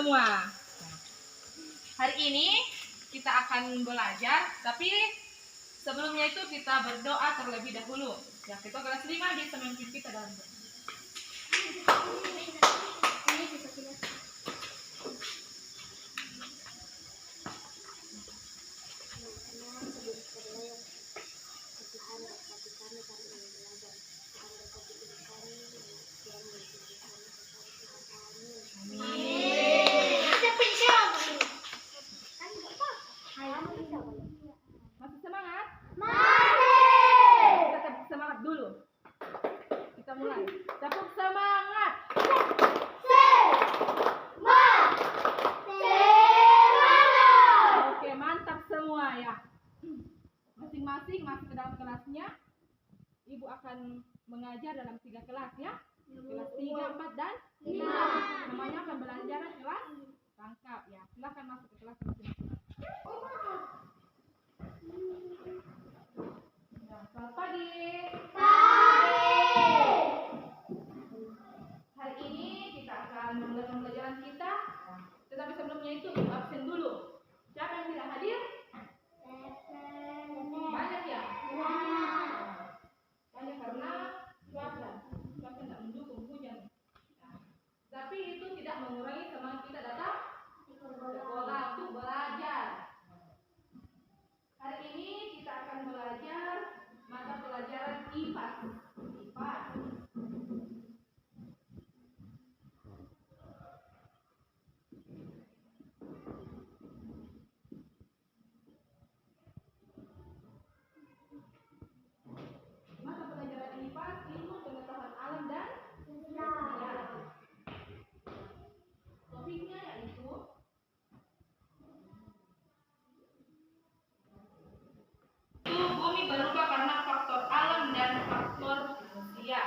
semua. Hari ini kita akan belajar, tapi sebelumnya itu kita berdoa terlebih dahulu. Ya, kita kelas 5 bisa memimpin kita dalam doa. Masih semangat? Kita tepuk semangat dulu. Kita mulai. Tepuk semangat. Oke, mantap semua ya. Masing-masing masuk ke dalam kelasnya. Ibu akan mengajar dalam 3 kelas ya. Kelas 3, 4, dan 5. Namanya pembelajaran kelas tangkap ya. Silakan masuk ke kelas masing-masing. Selamat pagi. Hari ini kita akan memulai pembelajaran kita. Tetapi sebelumnya itu absen dulu. Siapa yang tidak hadir? Banyak ya? Banyak karena cuaca tidak mendukung, hujan. Tapi itu tidak mengurangi semangat kita datang sekolah untuk belajar. Hari ini kita akan belajar mata pelajaran IPA. Mata pelajaran IPA, ilmu pengetahuan alam dan sejarah. Topiknya yaitu bumi berubah karena faktor alam dan faktor manusia.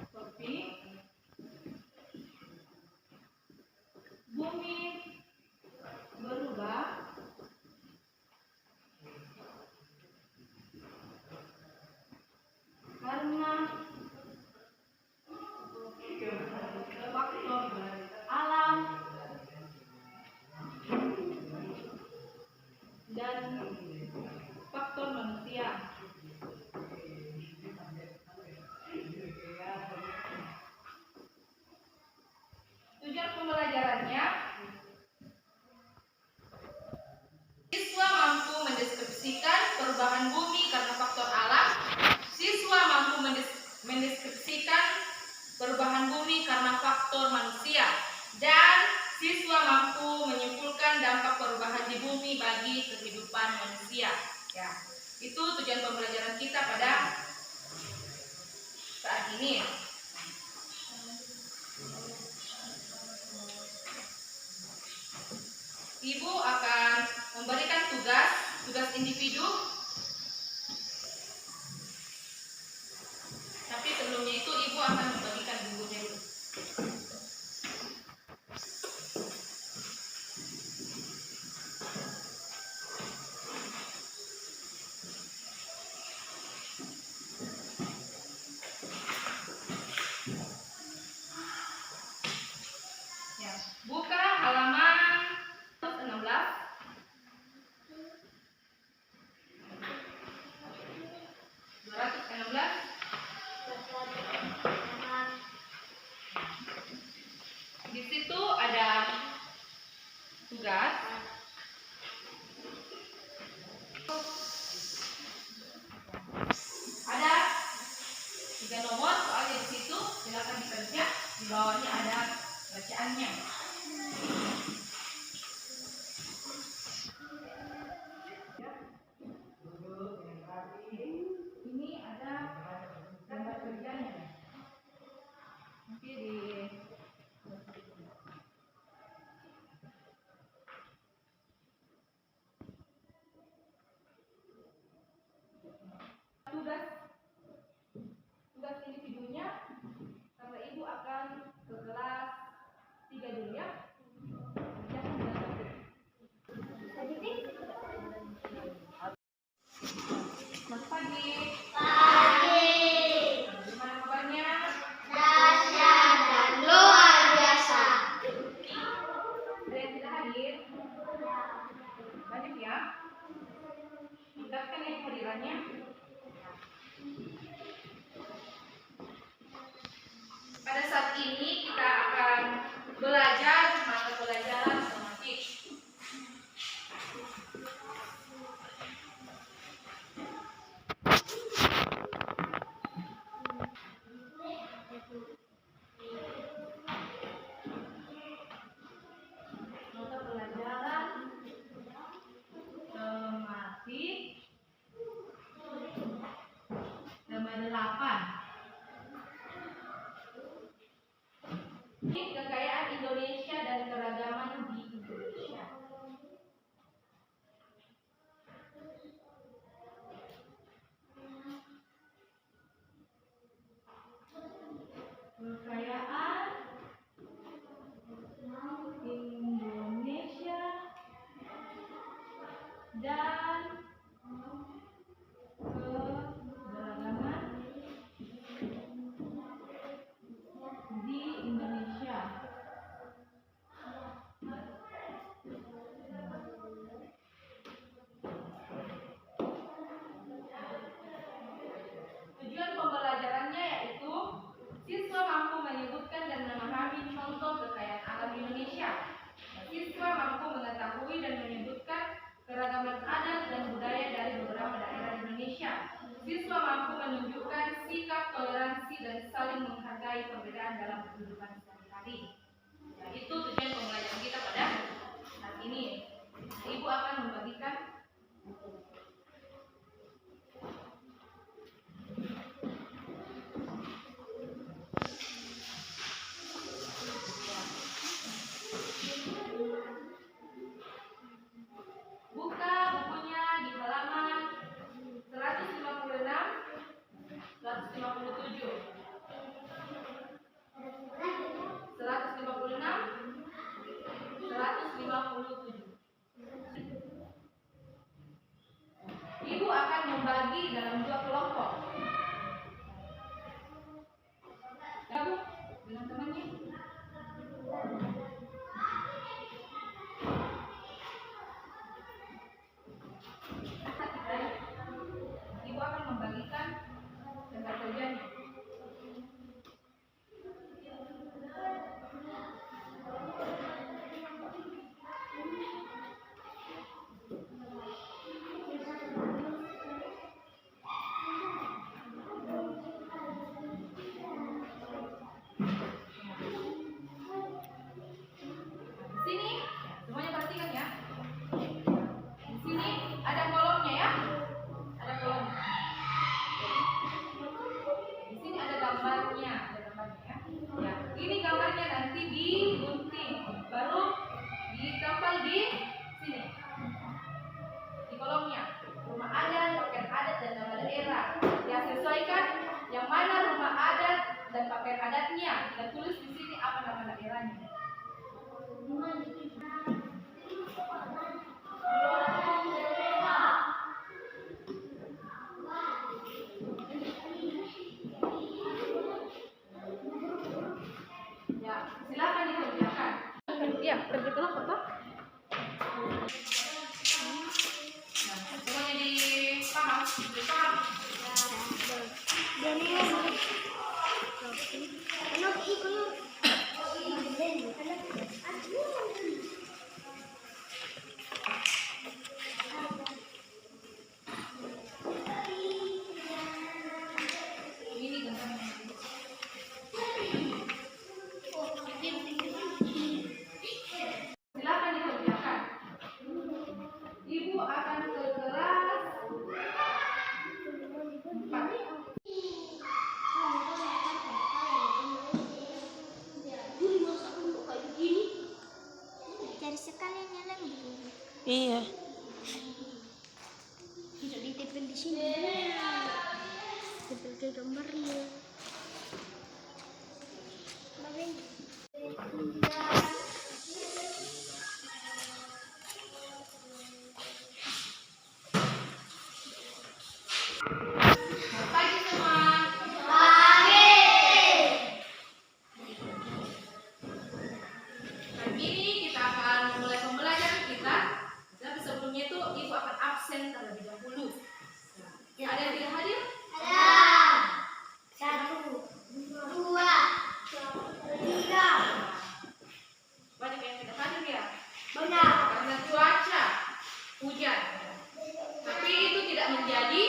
Topik bumi berubah karena faktor alam dan faktor manusia. Tujuan pembelajarannya, siswa mampu mendeskripsikan perubahan bumi karena faktor alam. Siswa mampu mendeskripsikan perubahan bumi karena faktor manusia. Dan siswa mampu menyimpulkan dampak perubahan di bumi bagi kehidupan manusia. Ya, itu tujuan pembelajaran kita pada saat ini. Ibu akan memberikan tugas individu. Tapi sebelumnya itu ibu akan membagikan bukunya dulu. Ya, buka halaman 16. Di situ ada tugas. Ada 3 nomor soalnya di situ, silakan dikerja. Di bawahnya ada bacaannya. Ini ada gambar kerjanya. Nanti di tugas individunya, karena ibu akan ke kelas 3 dulu ya. Selamat pagi. Gimana kabarnya? Ini kekayaan Indonesia dan keragaman di Indonesia. Kekayaan Indonesia dan keragaman di Indonesia. Tujuan pembelajarannya yaitu siswa mampu menyebutkan dan memahami contoh kekayaan alam Indonesia. Siswa mampu mengetahui dan menyebutkan keragaman adat dan budaya dari beberapa daerah di Indonesia. Siswa mampu menunjukkan sikap toleransi dan saling menghargai perbedaan dalam kehidupan sehari-hari. Nah, itu tujuan pembelajaran kita pada saat ini. Ibu akan membagikan buka bukunya di halaman 156, 157. 156, 157. Ibu akan membagi dalam 2 kelompok. Lalu dengan temannya. Ibu akan membagikan tempat kerjanya. Sini, semuanya perhatikan ya. Di sini ada kolomnya ya. Ada kolom. Di sini ada gambarnya, ya. Ya, ini gambarnya nanti digunting, baru ditempel di sini. Di kolomnya, rumah adat, pakaian adat dan nama daerah. Ya, sesuaikan yang mana rumah adat dan pakaian adatnya. Kita tulis di sini apa nama daerahnya. Ya, silakan dikerjakan. Iya, kerja kelompok toh. Nah, semuanya dipaham, dipaham. Ini gambarnya. Silakan dikerjakan. Ibu akan ke kelas 4. Cari sekalian yang lembut. Iya. Tidak ditempel di sini. Tempel ke gambarnya. Bagian. Pagi semua. Pagi ini kita akan mulai pembelajaran kita. Tapi sebelumnya itu ibu akan absen terlebih dahulu. Ada yang tidak hadir? Banyak yang tidak hadir ya? Karena cuaca hujan. Tapi itu tidak menjadi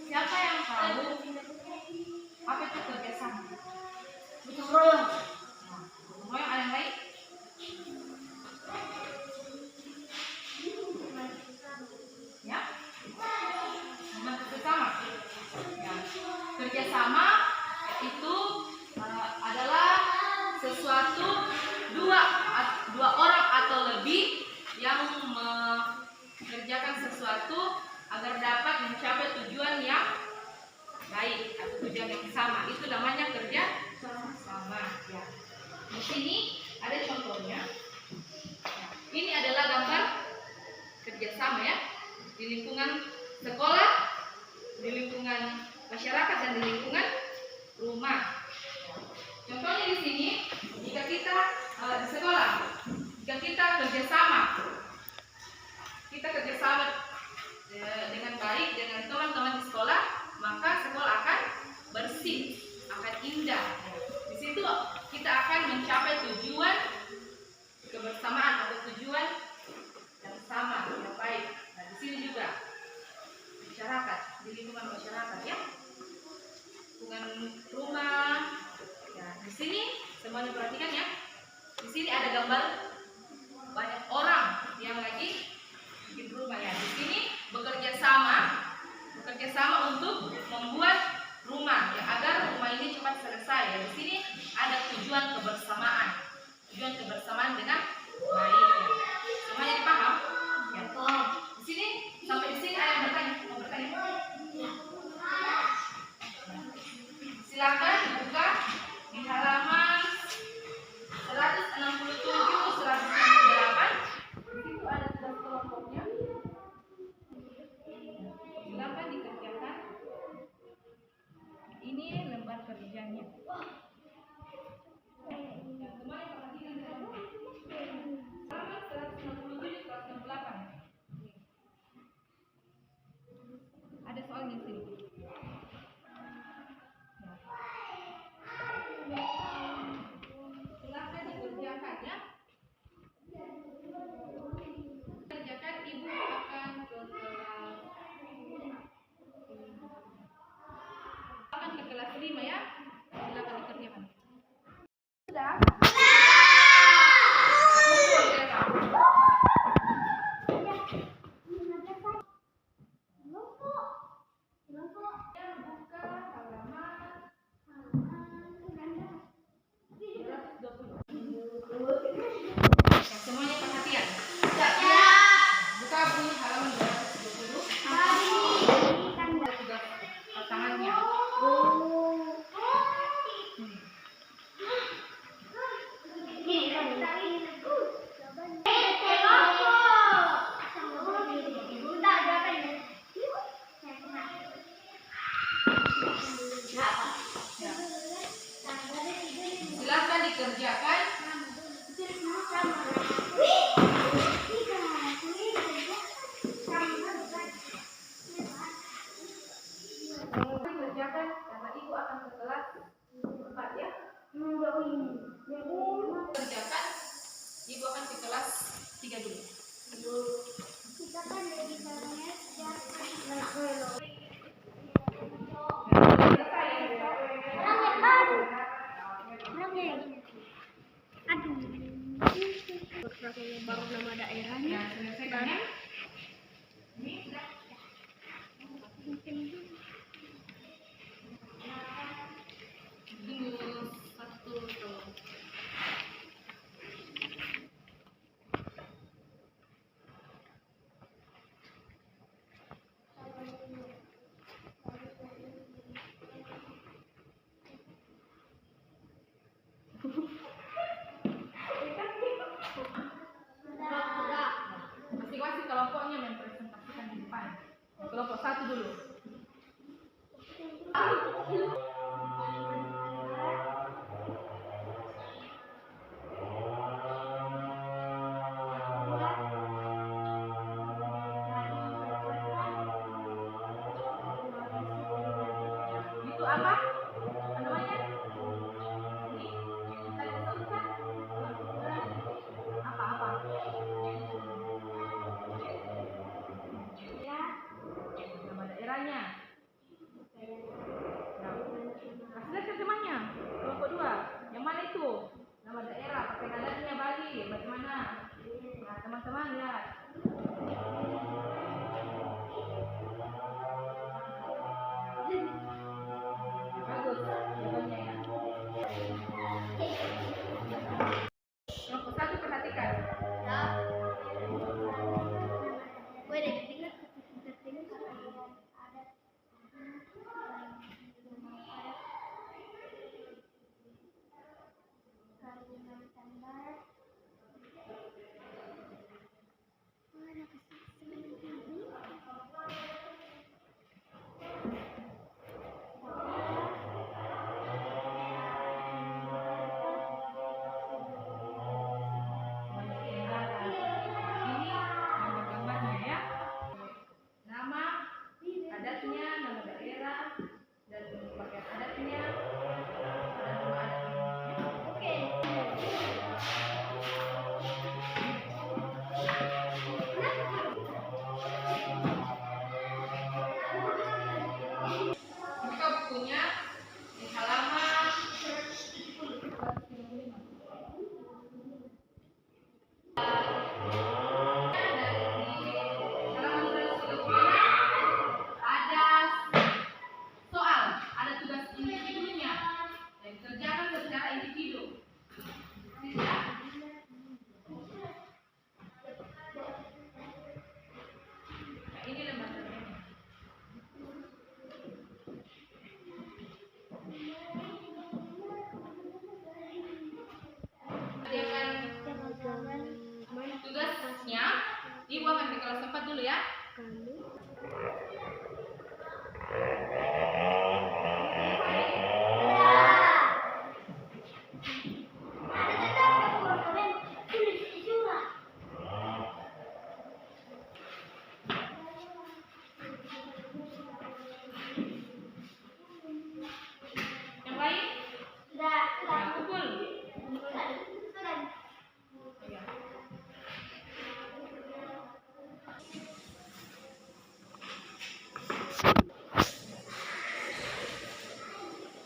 Siapa yang tahu apa itu kerjasama? Gotong royong. Gotong royong, ada yang lain? Ya, membantu bersama. Ya. Kerjasama itu adalah sesuatu dua orang atau lebih yang mengerjakan sesuatu agar dapat mencapai tujuan yang baik atau tujuan yang sama. Itu namanya kerja sama. Ya. Di sini ada contohnya. Ya. Ini adalah gambar kerjasama ya di lingkungan sekolah, di lingkungan masyarakat dan di lingkungan rumah. Contohnya di sini, jika kita di sekolah, jika kita kerjasama dengan baik dengan teman-teman di sekolah, maka sekolah akan bersih, akan indah. Di situ kita akan mencapai tujuan kebersamaan atau tujuan yang sama, yang baik. Nah, di sini juga masyarakat, di lingkungan masyarakat ya, lingkungan rumah. Ya, di sini semuanya perhatikan ya. Di sini ada gambar banyak orang yang lagi bikin rumah ya. Di sini bekerja sama untuk membuat rumah ya, agar rumah ini cepat selesai. Ya, di sini ada tujuan kebersamaan dengan baik ya. Semuanya dipaham? Ya. Di sini sampai di sini ada yang bertanya, mau bertanya? Silakan dibuka di halaman 167 168. Di situ ada tugas kelompoknya. Silakan dikerjakan. Ini lembar kerjanya. Semuanya perhatikan halaman 167 168. Ada soalnya di sini. Silakan dikerjakan ya. Kerjakan, ibu akan ke kelas. Akan ke kelas 5 ya. Silakan dikerjakan. Sudah. Buka halaman 220. Semuanya perhatian. Buka bunyi halaman 220. Tugas pasangannya. Silakan dikerjakan. Dikerjakan karena ibu akan ke kelas 4 ya. Kerjakan. Ibu akan ke kelas 3 dulu. Baru nama daerahnya. Nah, selesaikan ya. Ini sudah. Tunggu satu tahun. Masing-masing kelompoknya mempresentasikan di depan. Kelompok 1 dulu. Itu apa? Namanya? Ini? Tadi disebutkan? Apa? Lompat dulu ya. Kami Yang lain? Nah, pukul. Ya.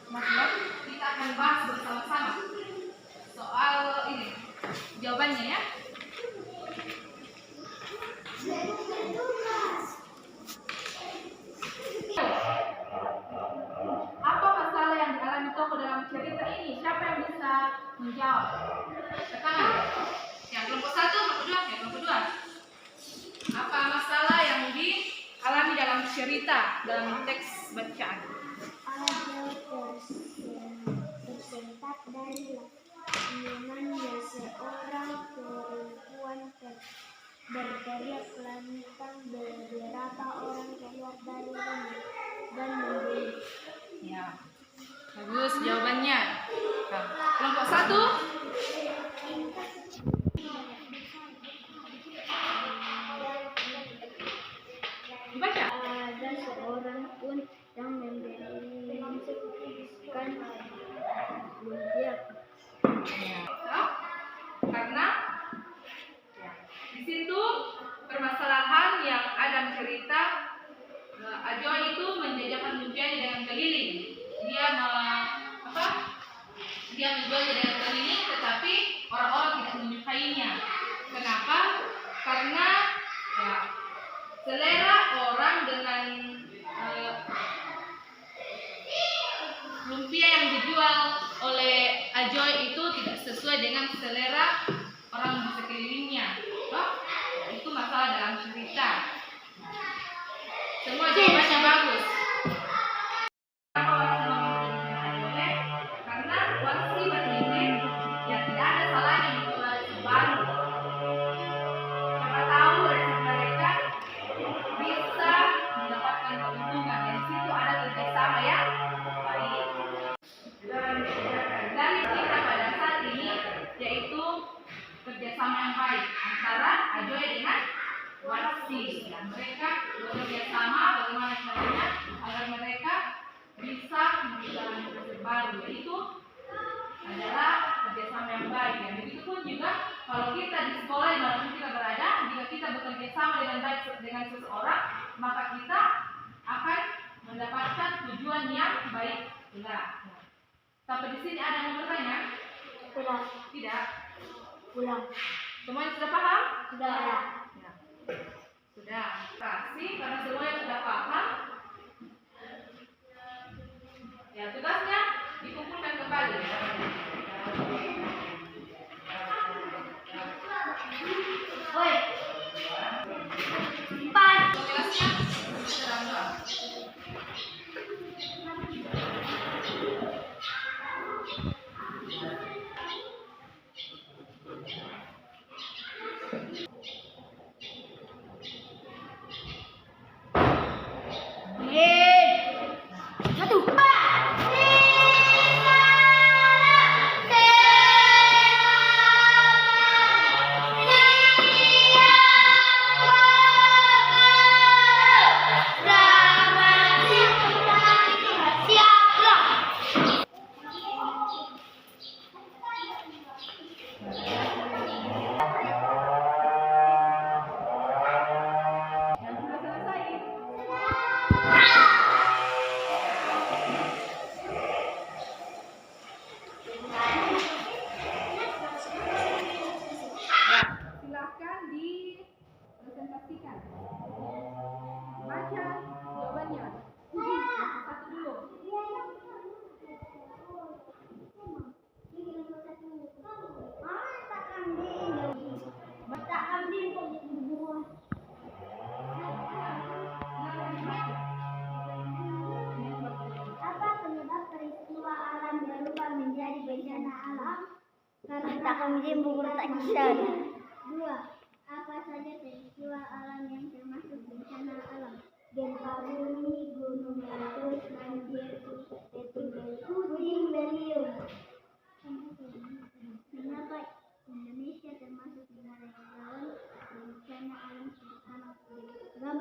Mas, kita akan bahas bersama-sama soal ini jawabannya ya. Apa masalah yang dialami tokoh dalam cerita ini? Siapa yang bisa menjawab? Sekarang, yang kelompok 1, kelompok 2, yang kelompok 2. Apa masalah yang dialami dalam cerita, dalam teks bacaan? tersingkat dari lingkungannya seorang perempuan berteriak lantang, beberapa orang keluar dari rumah dan membunuh. Ya, bagus jawabannya. Nah, kelompok 1. Dibaca. Ada seorang pun yang memberikan lumpia. Ya. Karena ya, di situ permasalahan yang ada cerita Ajo itu menjajakan lumpianya dengan keliling. Dia menjualnya dengan keliling, tetapi orang-orang tidak menyukainya. Kenapa? Karena ya, selera orang dengan lumpia yang dijual oleh Ajoy itu tidak sesuai dengan selera orang di sekelilingnya. Itu masalah dalam cerita. Semua jawabannya bagus. Kenapa Warsi memilih Ajoy? Karena Warsi berpikir ya tidak ada salahnya menjual resep baru. Siapa tahu resep mereka bisa mendapatkan keuntungan. Dari situ ada kerjasama ya. Baik. Dari kita pada saat ini yaitu kerjasama yang baik antara Ajoy dengan Warsi. Dan mereka bekerja sama bagaimana caranya agar mereka bisa menjalankan resep baru. Itu adalah kerjasama yang baik. Dan begitu pun juga kalau kita di sekolah dimanapun kita berada, jika kita bekerja sama dengan baik dengan seseorang, maka kita akan mendapatkan tujuan yang baik juga. Sampai di sini ada yang mau bertanya? Sudah. Tidak? Pulang. Semuanya sudah paham? Sudah. Ya. Sudah. Kasih karena semuanya sudah paham. Ya, tugasnya dikumpulkan kembali. Oi. 4. Kelasnya sedang doa. Satu. Yang sudah selesai. Ya, silakan dipresentasikan. Baca jawabannya. Satu dulu. Apa penyebab peristiwa alam berubah menjadi bencana alam? Karena tak kemudian buku tak kisah. 2. Apa saja peristiwa alam yang Puting beliung. Mengapa Indonesia termasuk negara yang rawan bencana alam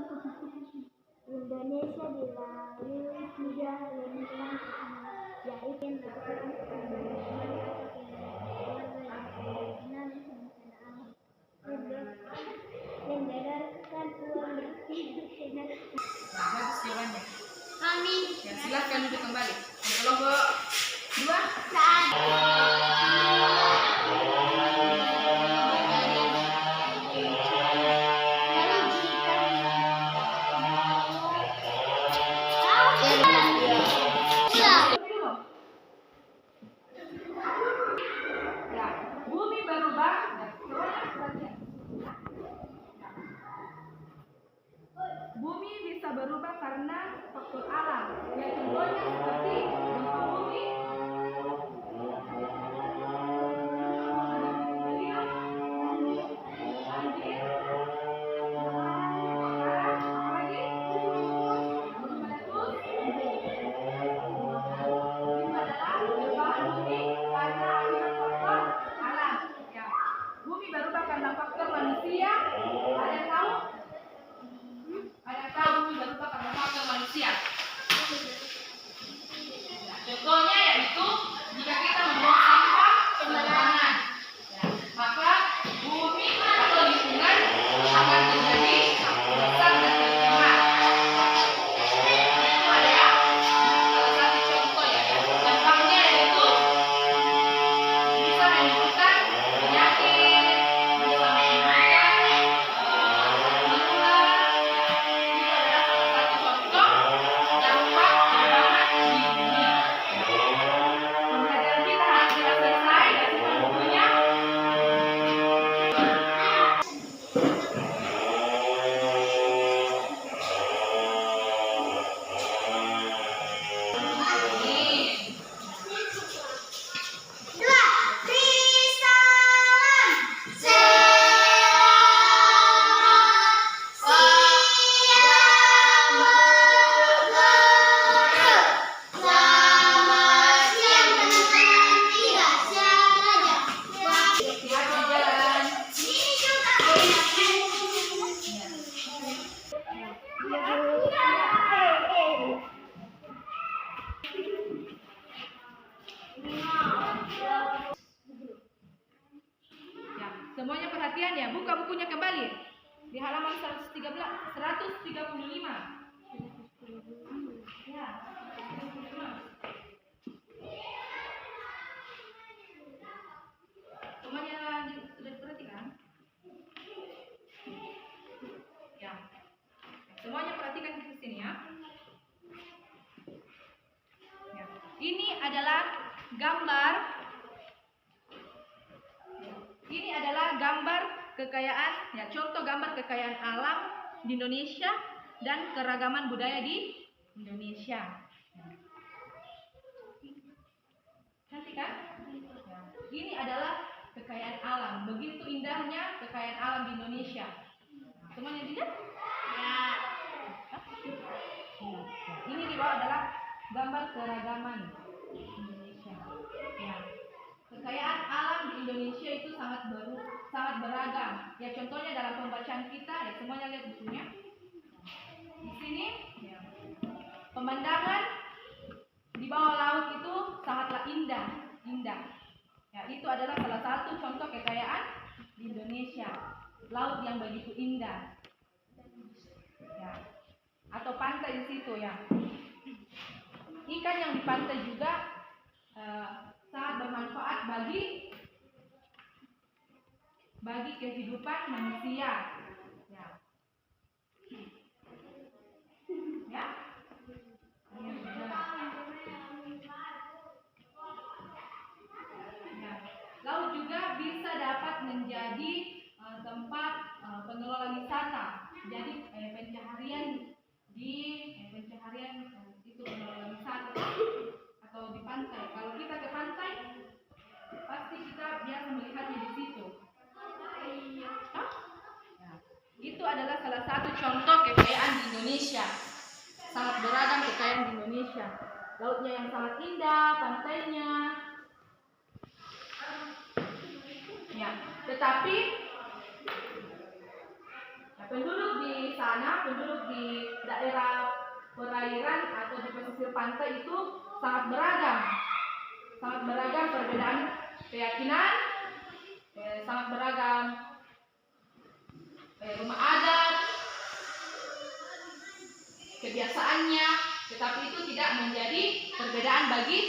seperti Indonesia dilalui 3 lintang yaitu yang merupakan pemanfaatan atau kemungkinan bencana alam. Membedarkan uang bersih dengan Bagus jawabannya. Amin. Ya, silakan duduk kembali. Kelompok 2. Ya, bumi berubah. Bumi bisa berubah karena faktor alam. Ya, contohnya seperti gempa bumi, banjir, apalagi meletus. Itu adalah perubahan bumi karena faktor alam. Ya, bumi berubah karena faktor manusia. Ada yang tahu? Ada yang tahu bumi berubah karena faktor manusia? Contohnya yaitu jika kita membuang sampah sembarangan, ya, maka bumi atau lingkungan akan terjadi rusak dan tercemar. Itu ada ya, salah satu contoh ya. Dampaknya yaitu bisa menimbulkan penyakit, bisa menimbulkan menular. Itu adalah salah satu contoh dampak perubahan di bumi. Pembelajaran kita harus sudah selesai ya, simpan bukunya. Hati-hati jalan. Ya, semuanya perhatian ya, buka bukunya kembali di halaman 135. Ya, 135. Semuanya sudah diperhatikan? Ya, semuanya perhatikan di sini ya. Ya, ini adalah gambar. Ini adalah gambar kekayaan, ya, contoh gambar kekayaan alam di Indonesia dan keragaman budaya di Indonesia. Cantik kan? Ya. Ini adalah kekayaan alam. Begitu indahnya kekayaan alam di Indonesia. Semuanya dilihat? Ya. Ini di bawah adalah gambar keragaman Indonesia. Ya. Kekayaan alam di Indonesia itu sangat beragam. Ya, contohnya dalam pembacaan kita, ya, semuanya lihat bukunya. Di sini, ya, pemandangan di bawah laut itu sangatlah indah. Ya, itu adalah salah satu contoh kekayaan di Indonesia. Laut yang begitu indah. Ya. Atau pantai di situ ya. Ikan yang di pantai juga sangat bermanfaat bagi kehidupan manusia. Ya. Ya. Ya. Laut juga bisa dapat menjadi tempat pengelola wisata. Jadi pencaharian itu pengelola wisata atau di pantai. Kalau kita ke pantai, pasti kita biasa melihatnya di situ. Hah? Ya. Itu adalah salah satu contoh kekayaan di Indonesia. Sangat beragam kekayaan di Indonesia. lautnya yang sangat indah, pantainya. Ya, tetapi penduduk di sana, penduduk di daerah perairan atau di pesisir pantai itu sangat beragam. Sangat beragam perbedaan keyakinan, sangat beragam rumah adat, kebiasaannya, tetapi itu tidak menjadi perbedaan bagi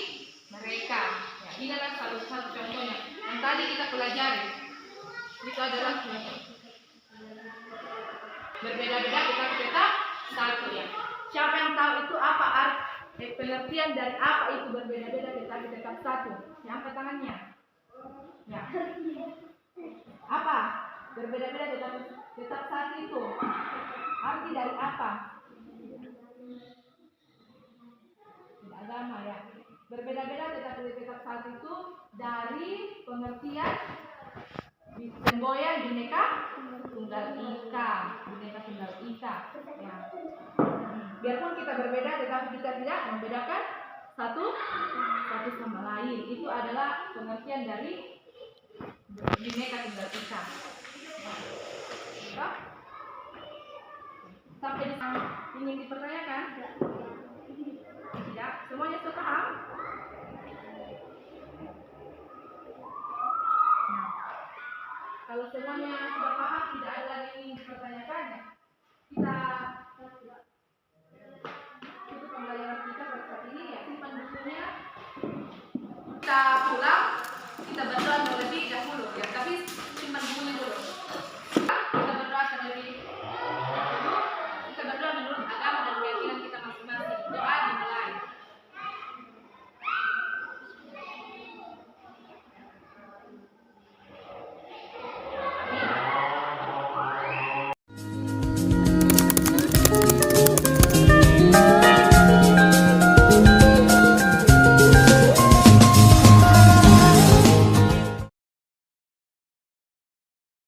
mereka. Ya, ini adalah salah satu contohnya yang tadi kita pelajari. Itu adalah berbeda-beda tetapi tetap satu ya. Siapa yang tahu itu apa pengertian dari apa itu berbeda-beda tetapi tetap satu? Yang angkat tangannya. Ya. Apa? Berbeda-beda tetapi tetap satu itu. Arti dari apa? Tidak agama ya. Berbeda-beda tetapi tetap satu itu dari pengertian semboyan Bhinneka Tunggal Ika. Bhinneka Tunggal Ika. Ya. Biarpun kita berbeda tetapi kita tidak membedakan satu sama lain. Itu adalah pengertian dari Bhinneka Tunggal Ika. Ya. Sampai di sana ingin dipertanyakan? Tidak. Semuanya sudah paham? Nah, kalau semuanya sudah paham, tidak ada lagi yang ingin dipertanyakan ya?